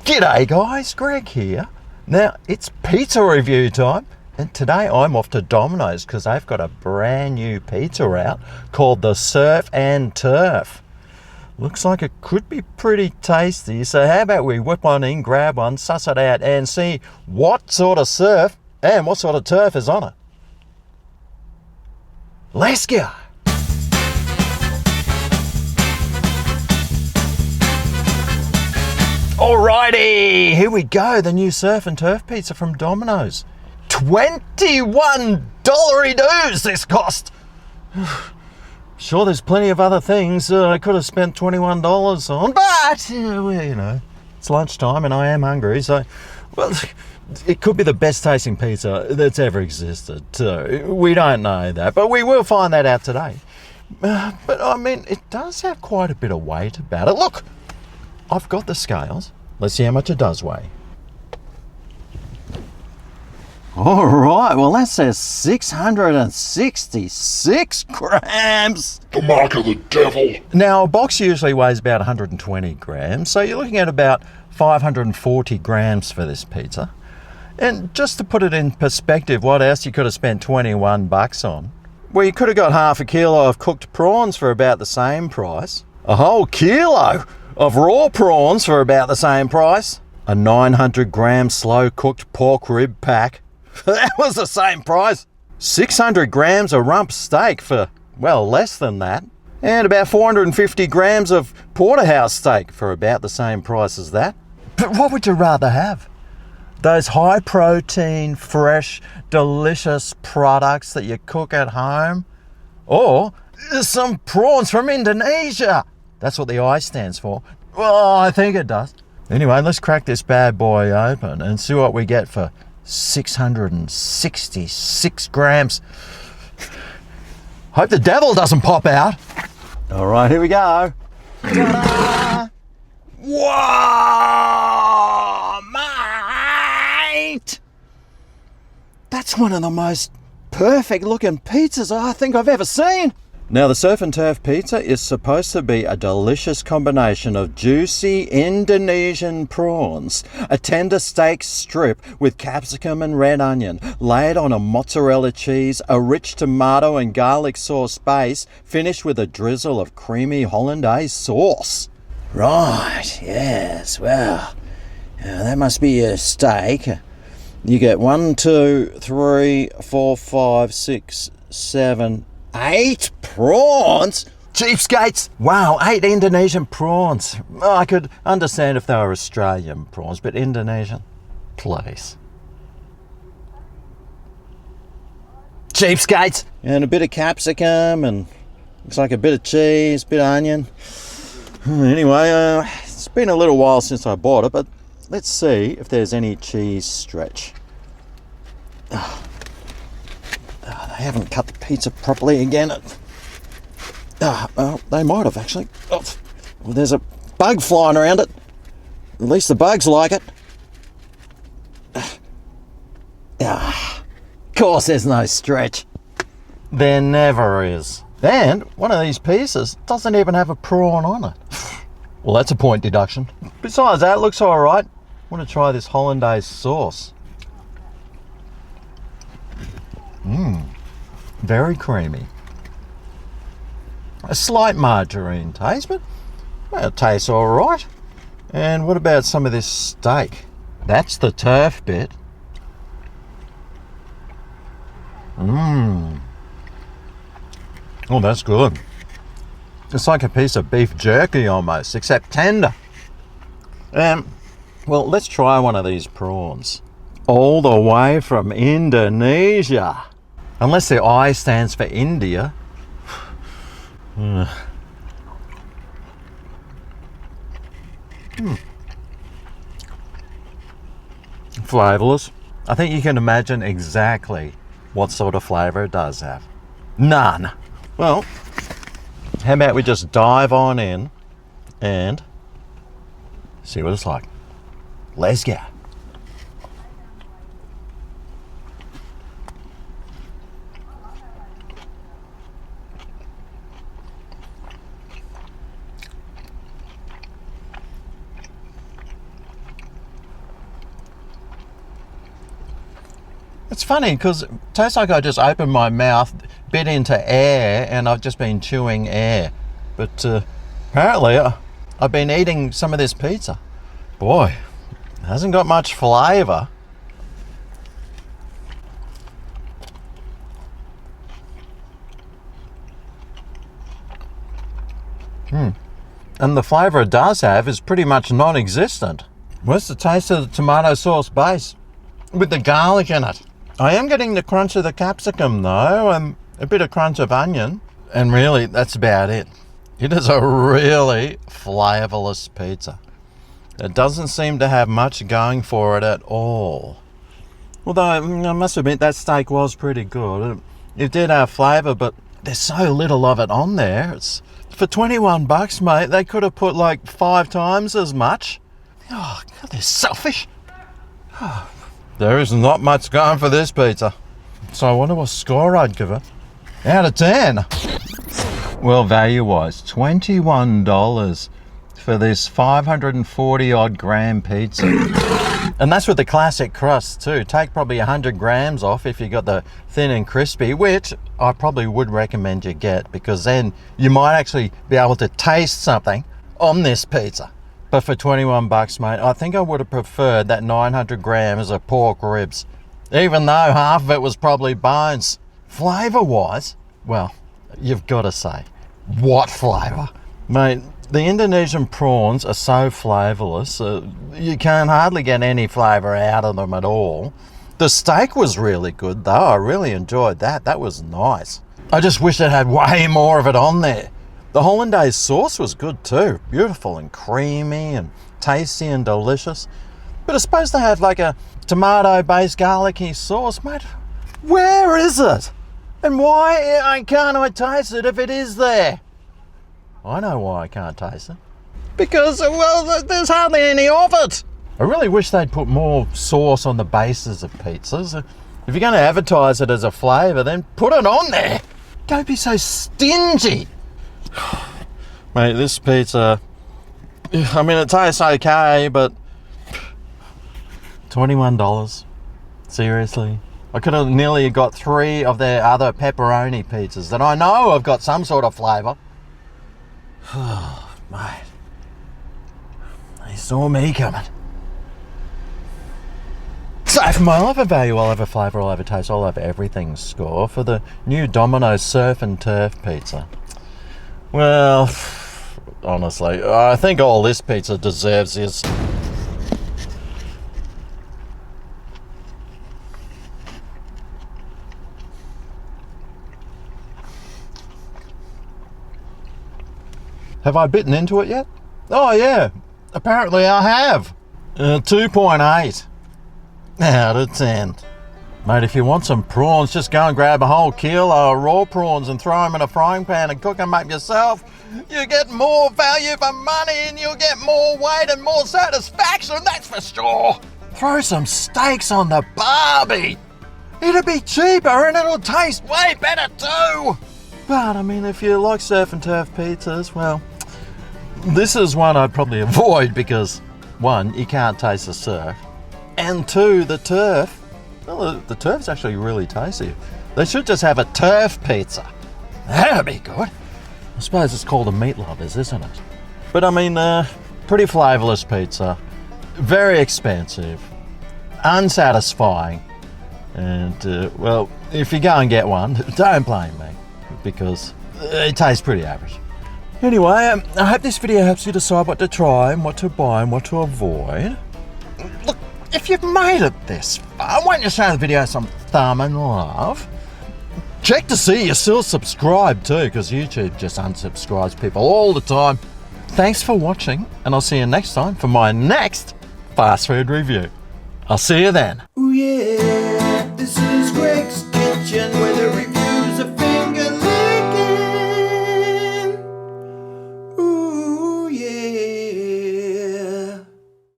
G'day guys, Greg here. Now it's pizza review time, and today I'm off to Domino's because they've got a brand new pizza out called the Surf and Turf. Looks like it could be pretty tasty, so how about we whip one in, grab one, suss it out and see what sort of surf and what sort of turf is on it. Let's go! Alrighty, here we go, the new surf and turf pizza from Domino's. $21 this cost. Sure, there's plenty of other things I could have spent $21 on, but, well, you know, it's lunchtime and I am hungry, so, well, it could be the best tasting pizza that's ever existed, too. We don't know that, but we will find that out today. But, I mean, it does have quite a bit of weight about it. Look! I've got the scales. Let's see how much it does weigh. All right, well that says 666 grams. The mark of the devil. Now, a box usually weighs about 120 grams, so you're looking at about 540 grams for this pizza. And just to put it in perspective, what else you could have spent $21 on? Well, you could have got half a kilo of cooked prawns for about the same price. A whole kilo of raw prawns for about the same price. A 900 gram slow cooked pork rib pack. That was the same price. 600 grams of rump steak for, well, less than that. And about 450 grams of porterhouse steak for about the same price as that. But what would you rather have? Those high protein, fresh, delicious products that you cook at home? Or some prawns from Indonesia? That's what the I stands for. Well, I think it does. Anyway, let's crack this bad boy open and see what we get for 666 grams. Hope the devil doesn't pop out. All right, here we go. Ta-da! Whoa, mate! That's one of the most perfect looking pizzas I think I've ever seen. Now, the Surf and Turf pizza is supposed to be a delicious combination of juicy Indonesian prawns, a tender steak strip with capsicum and red onion, laid on a mozzarella cheese, a rich tomato and garlic sauce base, finished with a drizzle of creamy hollandaise sauce. Right, yes, well, that must be a steak. You get 1, 2, 3, 4, 5, 6, 7, 8 prawns? Cheapskates! Wow, 8 Indonesian prawns. I could understand if they were Australian prawns, but Indonesian? Please. Cheapskates! And a bit of capsicum, and looks like a bit of cheese, a bit of onion. Anyway, it's been a little while since I bought it, but let's see if there's any cheese stretch. They haven't cut the pizza properly again. Well, they might have actually. Oh, well, there's a bug flying around it. At least the bugs like it. Of course there's no stretch. There never is. And one of these pieces doesn't even have a prawn on it. Well, that's a point deduction. Besides that, it looks alright. I want to try this hollandaise sauce. Very creamy. A slight margarine taste, but well, it tastes all right. And what about some of this steak? That's the turf bit. Oh, that's good. It's like a piece of beef jerky almost, except tender. Well, let's try one of these prawns. All the way from Indonesia. Unless the I stands for India. Flavourless. I think you can imagine exactly what sort of flavour it does have. None. Well, how about we just dive on in and see what it's like. Let's go. It's funny because it tastes like I just opened my mouth, bit into air, and I've just been chewing air. But apparently I've been eating some of this pizza. Boy, it hasn't got much flavour. And the flavour it does have is pretty much non-existent. Where's the taste of the tomato sauce base with the garlic in it? I am getting the crunch of the capsicum though, and a bit of crunch of onion, and really that's about it. It is a really flavourless pizza. It doesn't seem to have much going for it at all. Although I must admit that steak was pretty good. It did have flavour, but there's so little of it on there. It's for 21 bucks, mate. They could have put like 5 times as much. Oh, God, they're selfish. There is not much going for this pizza. So I wonder what score I'd give it. Out of 10. Well, value-wise, $21 for this 540 odd gram pizza. And that's with the classic crust too. Take probably 100 grams off if you got the thin and crispy, which I probably would recommend you get, because then you might actually be able to taste something on this pizza. But for 21 bucks, mate, I think I would have preferred that 900 grams of pork ribs, even though half of it was probably bones. Flavour-wise, well, you've got to say, what flavour? Mate, the Indonesian prawns are so flavourless, you can hardly get any flavour out of them at all. The steak was really good though, I really enjoyed that. That was nice. I just wish it had way more of it on there. The hollandaise sauce was good too. Beautiful and creamy and tasty and delicious. But it's supposed to have like a tomato-based garlicky sauce, mate. Where is it? And why can't I taste it if it is there? I know why I can't taste it. Because, well, there's hardly any of it. I really wish they'd put more sauce on the bases of pizzas. If you're going to advertise it as a flavour, then put it on there. Don't be so stingy. Mate, this pizza, I mean, it tastes okay, but $21. Seriously? I could have nearly got 3 of their other pepperoni pizzas that I know have got some sort of flavour. Oh, mate. They saw me coming. So for my life of value, I'll have a flavour, I'll have a taste, I'll have everything score for the new Domino surf and turf pizza. Well, honestly, I think all this pizza deserves is Have I bitten into it yet? Oh yeah, apparently I have. 2.8 out of 10. Mate, if you want some prawns, just go and grab a whole kilo of raw prawns and throw them in a frying pan and cook them up yourself. You get more value for money and you'll get more weight and more satisfaction, that's for sure. Throw some steaks on the barbie. It'll be cheaper and it'll taste way better too. But I mean, if you like surf and turf pizzas, well, this is one I'd probably avoid because 1, you can't taste the surf, and 2, the turf. Well, the turf's actually really tasty. They should just have a turf pizza. That'd be good. I suppose it's called a meat lovers, isn't it? But I mean, pretty flavourless pizza, very expensive, unsatisfying, and well, if you go and get one, don't blame me because it tastes pretty average. Anyway, I hope this video helps you decide what to try and what to buy and what to avoid. Look, if you've made it this far, why don't you show the video some thumb and love? Check to see you're still subscribed too, because YouTube just unsubscribes people all the time. Thanks for watching, and I'll see you next time for my next fast food review. I'll see you then. Ooh yeah, this is Greg's